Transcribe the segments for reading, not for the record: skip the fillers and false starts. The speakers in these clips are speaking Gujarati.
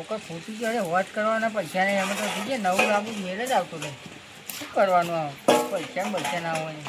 કોઈ ખોટી ત્યારે વાત કરવાના પૈસા નહીં અમે તો જોઈએ નવું લાવવું મેળ જ આવતો નહીં શું કરવાનું આવ પૈસા ના હોય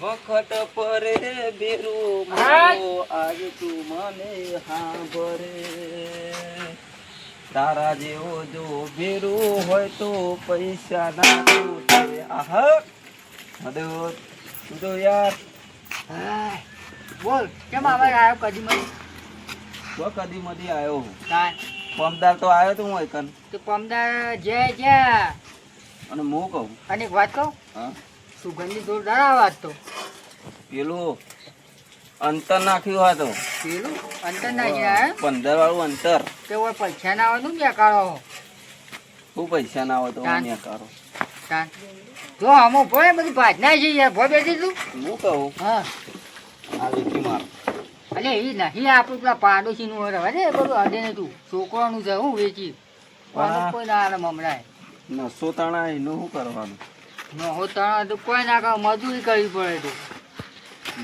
વખત પરે બેરું મારો આજ તું મને સાંભળે તારા જેવો જો બેરું હોય તો પૈસા ના તૂટે આહ મદો તું તો યાર હા બોલ કેમ આવે આવ્યો કદી તો કદી મધી આવ્યો હું કાંઈ પમદાર તો આવ્યો તું હું એકન તો પમદાર જે અને હું કહું અને એક વાત કહું હા સુગંધી જોરદાર આ વાત તો પેલું અંતર નાખ્યું હતો પેલું અંતર ના ગયા 15 વાળું અંતર કે ઓય પૈસા ના આવવાનું બે કાઢો શું પૈસા ના હોય તો ચાલ. મેં કરો જો આમ ભોય બધી ભાજ ના છે યાર ભોય બેસી તું હું કહું હા આ વેચી માર અલે એ નહીં આપણું પેલા પાડોશી નું રહે ને બધું અડે ને તું છોકરાનું છે હું વેચી હા. કોઈ ના આવે મમરાય નસો તાણા એનું શું કરવાનું નો હો તણ તો કોઈ ના કરે મજૂરી કરવી પડે તો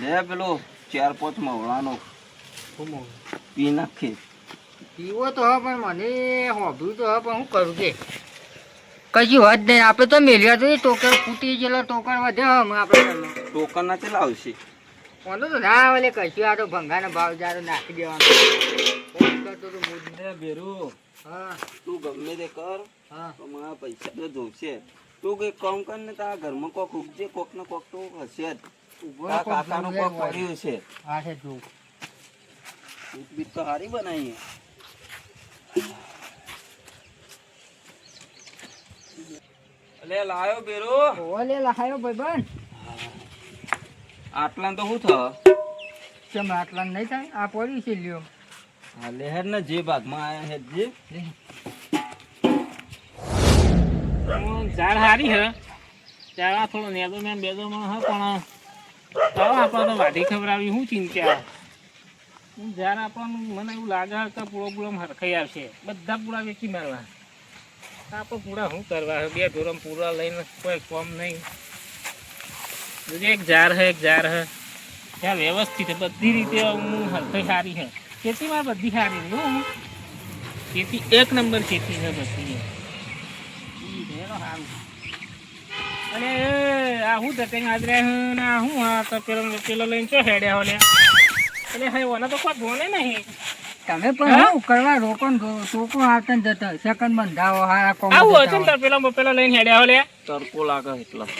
લે પેલો 4-5 મવડાનો પી નાખી પીવો તો હ પણ મને હોભ્યું તો હ પણ હું કરું કે કશું હદ નહીં આપણે તો મેલ્યા તો ટોકર ફૂટી ગયેલો ટોકર વધ્યો હમ આપણે ટોકન ના ચેલા આવશે કોનો તો ના આવે લે કશું આ તો ભંગાનો ભાવ જારો નાખી દેવાનો ફોન કરતો તો મોદી લે બેરુ હા તું ગમે તે કર હા તો મારા પૈસા તો જોશે તું કઈ કામ કર ને તારા ઘરમાં કોક ઉગજે કોક ને કોક તો હશે જ તારા કાકાનું કોક પડ્યું છે હા છે તું બીજ તો હારી બનાવી અલે લાયો બેરો ઓલે લખાયો ભાઈબંધ આટલા તો શું થયો કેમ આટલા નહીં થાય આ પડી છે લ્યો હા લેહેર ને જે ભાગમાં આયા હે જે ઝાડ હારી હે ચારા થોડો નેદો ને બેદો માં હ પણ તાવ આપણે તો વાઢી ખવડાવી શું ચિંતા ઝાડ આપણને મને એવું લાગે કે પૂળો હરખાઈ આવશે બધા પૂળા વેચી મારવા આપણે પૂળા શું કરવા બે ધોરમ પૂરા લઈને કોઈ કોમ નહીં એક ઝાડ હે ત્યાં વ્યવસ્થિત છે બધી રીતે હું હરખાઈ સારી છે ખેતીમાં બધી સારી રહી હું ખેતી એક નંબર ખેતી છે બધી અને આ હું તટેંગ આદરે ને આ હું આ તો પેલો લઈને ચો હેડ્યા હોલે એટલે હે ઓને તો કોઈ ધોને નહીં તમે પણ હું કરવા રોકો ને છોકરો આવતા ને જતા સેકન્ડ બંધાવો હારા કોમ આવું હતું ને પેલો લઈને હેડ્યા હોલે તડકો લાગે એટલા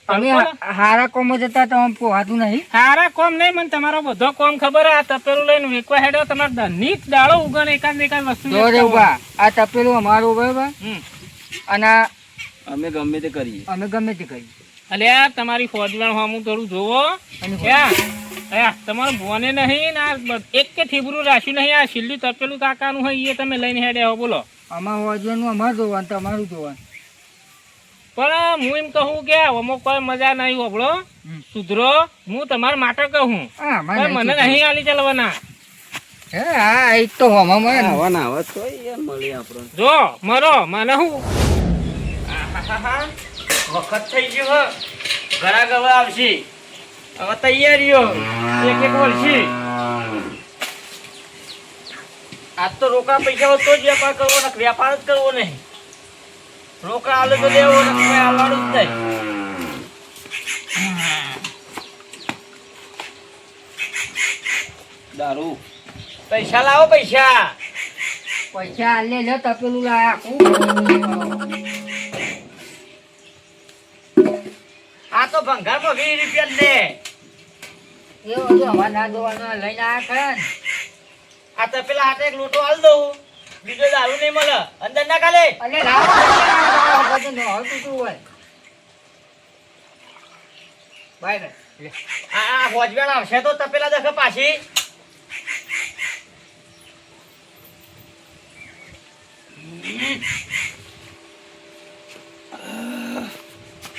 તમે હારા કોમ જતા તો આમ પોહાતું નહીં હારા કોમ નહીં મને તમારો બધો કોમ ખબર આ તપેલું લઈને વેકવા હેડ્યો તમારે દની દાડો ઉગણ એકાદ વસ્તુ જોરે ઉભા આ તપેલું અમારું બરાબર અને અમે ગમે તે કરીએ અમે ગમે તે કરીએ અલ્યા તમારી ફોજવાણ હોમું થોડું જોવો અને તમારું ભોને નહીં ને એક કે થીબરું રાખ્યું નહીં આ છેલ્લું તપેલું કાકાનું હોય એ તમે લઈને હેડ્યા હો બોલો અમારું વાજવાનું અમારું જોવાનું તમારું જોવાનું પણ હું એમ કહું કે અમુક કોઈ મજા નહીં હોબળો સુધરો હું તમારા માટે કહું મને નહીં આલી ચાલવાના હે હા એ તો હવામાં આવવાના આવા તો યાર મળી આપણને જો મરો મને હું વખત થઈ ગયો ઘણા ગવા આવશે હવે તૈયારીઓ એક વર્ષે આજ તો રોકડા પૈસા તો જ વેપાર કરવો ને વેપાર જ કરવો નહીં રોકડા આલે તો લેવો ને કોઈ આલવાનું જ નહીં દારૂ પૈસા લાવો પૈસા આલે લે તપેલું લાયા આ તો ભંગારમાં 20 રૂપિયા લે એવું હતું અમારે ના જોવાનું લઈને આવ્યા ખરા ને આ તો પેલા હાથે એક લોટો હાલ દઉં બીજો દારૂ નહીં મળે અંદર ના કાલે અલે લાવો બધું નહોતું તું હોય બાય ને આ હોજવેણ આવશે તો તપેલા દેખે પાછી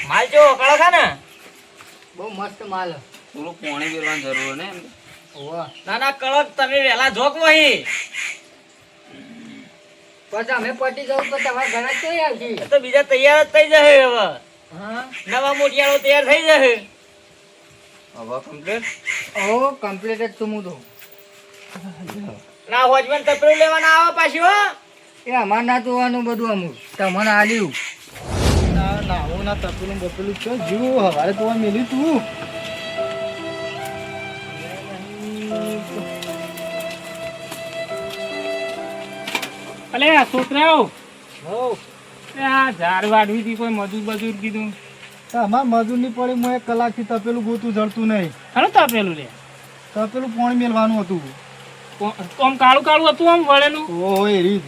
માલ જો કળો ખા ને બહુ મસ્ત માલ થોડું પાણી પીવાની જરૂર ને ઓવા ના ના કળક તમે વેલા જોક વહી પછી અમે પટી જવું તો તમારે ઘણા કઈ આવશે તો બીજા તૈયાર જ થઈ જશે હવે હા નવા મોટિયાળો તૈયાર થઈ જશે હવે કમ્પ્લીટ ઓ કમ્પ્લીટ જ તું તો ના હોજમાં તપેલું લેવાના આવે પાછું હો. એ અમારે ના જોવાનું બધું અમુક તમને આલ્યું. નાવું ના તપેલું બપેલું છો જીવ હવારે તો મેલ્યું તું. અલે આ છોકરાઓ હો આ ઝાડ વાડવી હતી કોઈ મજૂર કીધું અમાર મજૂર ની પડી હું 1 કલાકથી તપેલું ગોતું જડતું નહીં. ખરું તો પેલું લે તપેલું પાણી મેલવાનું હતું. આમ કાળું કાળું હતું આમ વળેલું. ઓહો એ રીત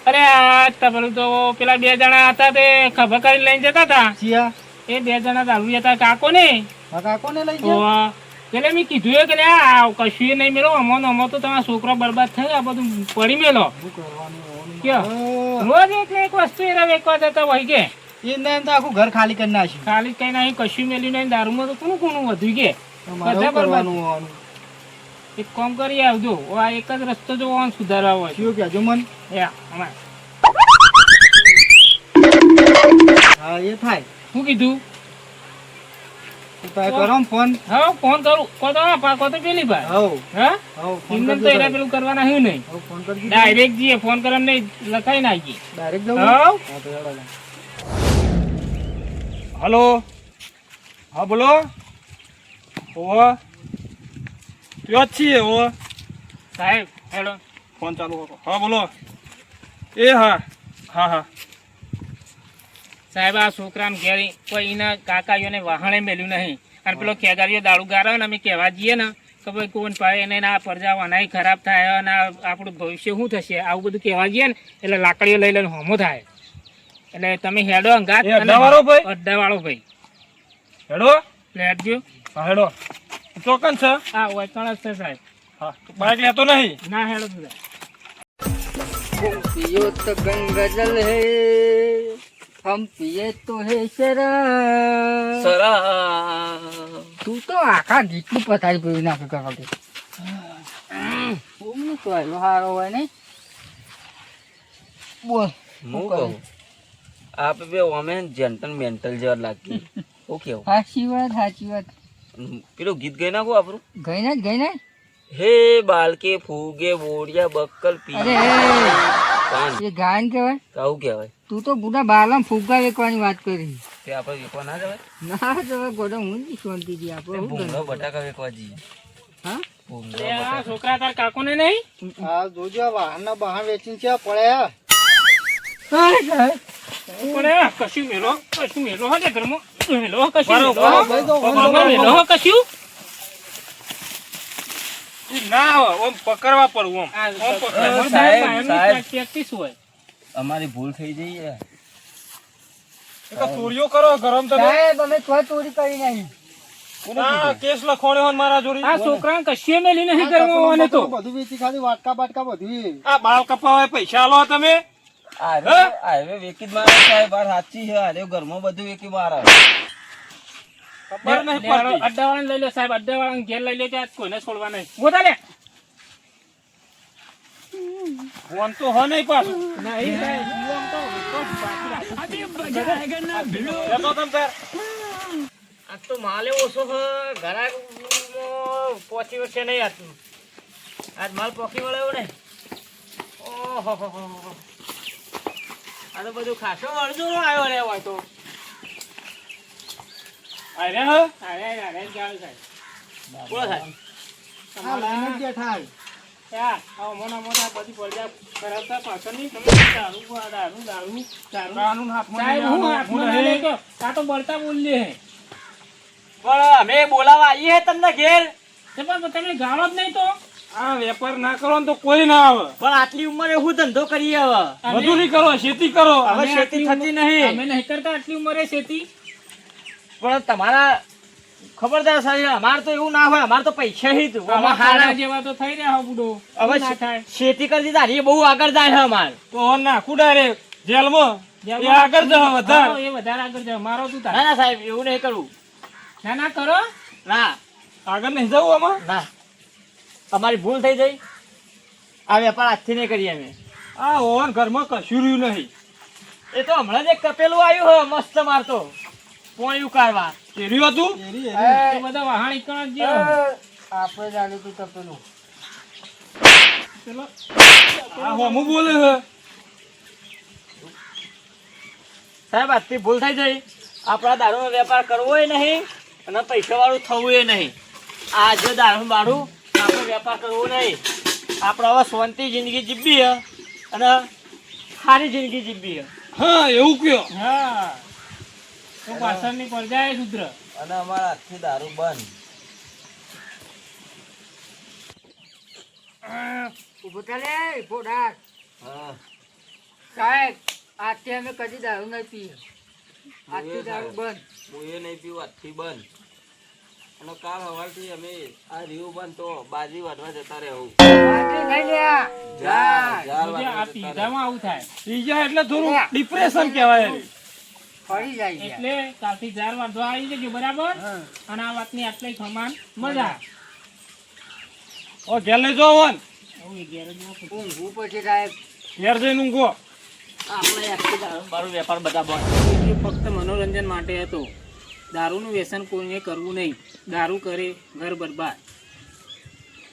અરે આ તપેલું તો પેલા 2 જણા હતા તે ખભા કરીને લઈને જતા હતા. ચિયા એ 2 જણા દારૂ હતા કાકો ને. આ કાકોને લઈ ગયા. એટલે મેં કીધું કે આ કશું નહીં મેલો અમો તો તમારા છોકરો બરબાદ થયો આ બધું પડી મેલો. શું કરવાનું કયો? રોજ એટલે એક વસ્તુ એ વેચવા જતા હોય કે એને તો આખું ઘર ખાલી કરી નાખ્યું. ખાલી કઈ નહીં કશું મેલ્યું નહીં દારૂમાં તો કોનું વધ્યું કે તમારે બધા શું કરવાનું બરબાદ. હોવાનું? એક કામ કરી આવજો આ એક જ રસ્તો જો આમ સુધારવા હોય શું કહેજો મન. અમારે હા એ થાય. શું કીધું? તારે કરો ને ફોન. હા ફોન કરું કો તો પેલી ભાઈ હવ હા હવ ફોન એમને કરજો તો એના તારે. પેલું કરવાના હું નહીં હવ ફોન કરજો. ડાયરેક્ટ જઈએ ફોન કરવા નહીં લખાઈ નાખીએ. ડાયરેક્ટ જવું. હા હા તો હેડો લે. હલો હા બોલો ઓહો ક્યાં જ છીએ ઓહો સાહેબ હેલો ફોન ચાલુ કરો હા બોલો એ હા હા હા સાહેબ આ છોકરાને ઘેર કોઈ એના કાકાઓને વાહણે મેલ્યું નહીં અને પેલો ખેગારીઓ દારૂ ગારો ને અમે કહેવા જઈએ ને કે ભાઈ કોણ પાડે એને આ પરજા વનાઈ ખરાબ થાય અને આપણું ભવિષ્ય શું થશે આવું બધું કહેવા જઈએ ને એટલે લાકડીઓ લઈ લઈને હોમો થાય એટલે તમે હેડો અંગાત એ અડ્ડાવાળો ભાઈ? અડ્ડાવાળો ભાઈ હેડો એટલે હેડજો હા હેડો ચોકન છે હા વચણ જ છે સાહેબ હા બાઇક લેતો નહીં ના હેડો બધા पियो तो गंगा जल है हम पिए तो है शराब. તું તો આખા ગીતનું પથારી પીવી નાખે કરવા દે. બહુ સહેલો હારો હોય ને. બોલ હું કહું આપ બે ઓમે જેન્ટલ મેન્ટલ જેવા લાગી હું કેવું સાચી વાત. પેલું ગીત ગઈ નાખું આપણું ગઈ ને હે બાલકે ફૂગે બોડિયા બક્કલ પી અરે કાન એ ગાયન કહેવાય. કાવું કહેવાય તું તો બુઢા બાલામાં ફુગ્ગા વેકવાની વાત કરી. તે આપણે વેકવા ના જવાય ના તો ગોડો હું જ શાંતિથી આપણે શું ભૂંગળા કરવાનું? બટાકા વેકવા જઈએ હા ભૂંગળા આ બટાકા છોકરા તાર કાકોને નહીં હા જોજો વાહન ના બહાર વેચીને છે પડ્યા. પણ કશું મેલો હો ને ઘરમાં મેલો કશું મેલો હો. ભાઈ તો ઘરમાં મેલો હો કશું ના આવે ઓમ પકડવા પડવું ઓમ ઓમ પકડ. સાહેબ. પ્રેક્ટિસ હોય અમારી ભૂલ થઈ જઈ છે એ તો ચોરીઓ કરો ગરમ તમે સાહેબ અમે કોઈ ચોરી કરી નહીં. ના કેસ લખવાનો હોય ને મારા જોડી આ છોકરાને કશું મેલી નહીં ઘરમાં હોવાને તો બધું વેચી ખાલી વાટકા બાટકા બધું. આ બાળ કપાવા પૈસા આલો તમે હાઈવે વેકી જ મારે સાહેબ બાર સાચી છે હારે ઘરમાં બધું વેકી મારે ખબર નહીં પડતી અડ્ડાવાળાને લઈ લો સાહેબ અડ્ડાવાળાને ઘેર લઈ લો ત્યાં કોઈને છોડવા નહીં ગોતા લે ફોન તો હો નહીં પાછું નહીં સાહેબ જીવન તો લેતો તમ તાર આ તો માલે ઓછો છે ઘરાક પોચી વર્ષે નહીં આટલું આજ માલ પોકી વળ્યો ને ઓહો આ તો બધું ખાસો અડધો આવ્યો રે હોય તો અરે હ અરે ચાલુ સાહેબ બોલો સાહેબ હા લઈને જ બેઠા. મોટા બધી પડ્યા કરાવતા પાછળ નહીં તમે દારૂ કાનૂન હાથમાં સાહેબ નહીં હું આલો. હાથમાં ના લઈ ગયો આ તો બળતા બોલીએ હે પણ અમે બોલાવા આવીએ તમને ઘેર પણ તમે ગાળો જ નહીં તો આ વેપાર ના કરો ને તો કોઈ ના આવે પણ આટલી ઉંમરે હું ધંધો કરીએ હવે મજૂરી કરો ખેતી કરો હવે ખેતી થતી નહીં અમે નહીં કરતા આટલી ઉંમરે ખેતી પણ તમારા ખબરદાર સાહેબ અમાર તો એવું ના હોય અમાર તો પૈસા જ આમાં હારા જેવા તો થઈ રહ્યા હો બુડો હવે ના થાય ખેતી કરતી તારી બહુ આગળ જાય છે અમાર તો નાખું ડાયરેક્ટ જેલમાં એ આગળ જ વધારે એ વધારે આગળ જાય મારો તું તાર ના ના સાહેબ એવું નહીં કરવું ના કરો ના આગળ નહીં જવું આમાં ના અમારી ભૂલ થઈ જઈ આ વેપાર આજથી નહીં કરીએ અમે આ ઓન ઘરમાં કશું રહ્યું નહીં એ તો હમણાં જ એક તપેલું આવ્યું હો મસ્ત મારતો પોણી ઉકાળવા કેર્યું હતું એ બધા વહાણ ઈકણ જ જે આપણે જાણ્યું તું તપેલું. પેલો આ હોમું બોલે છે સાહેબ આજથી ભૂલ થઈ જઈ આપણા દારૂનો વેપાર કરવો ય નહીં અને પૈસા વાળું થવું ય નહીં આ જે દારૂ બારું આપણે વેપાર કરવો નહીં આપણે હવે શાંતિ જિંદગી જીવવી હે અને સારી જિંદગી જીવવી હે હા એવું કયો હા તો પાછળની પડજાય શુદ્ર અને અમારા આખી દારૂ બંધ. ઉભો ચાલે ફોડા હા સાહેબ આજથી અમે કદી દારૂ નહીં પીએ આજથી દારૂ બંધ હું એ નહીં પીવું, આજથી બંધ. અને કાલ સવારથી અમે આ રીવું બંધ તો બાજી વાટવા જતા રહેવું. બાકી નહીં લ્યા જા, જા જોજે, આ વાટવા જતા રહેવું. પીધામાં આવું થાય ત્રીજા એટલે થોડું ડિપ્રેશન કહેવાય ફરી જાય લ્યા. એટલે કાલથી 4 વાંધો આવી જજો બરાબર અને આ વાતની આટલી ખમાન મજા ઓ ઘેર લઈ જાઓ વન હું ઘેર જ ઊભો છું. ઊંઘવું પછી સાહેબ ઘેર જઈને ઊંઘો આપણે આજથી દારૂ બારું વેપાર બધા બંધ એ ફક્ત મનોરંજન માટે હતો દારૂનું વ્યસન કોઈને કરવું નહીં દારૂ કરે ઘર બરબાદ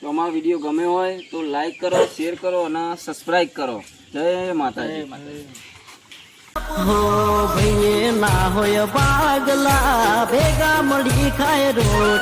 તો અમારો વિડીયો ગમે હોય તો લાઈક કરો, શેર કરો અને સબસ્ક્રાઈબ કરો. જય માતાજી. હો ભાઈએ ના હોય પાગલા ભેગા મળી ખાય રોજ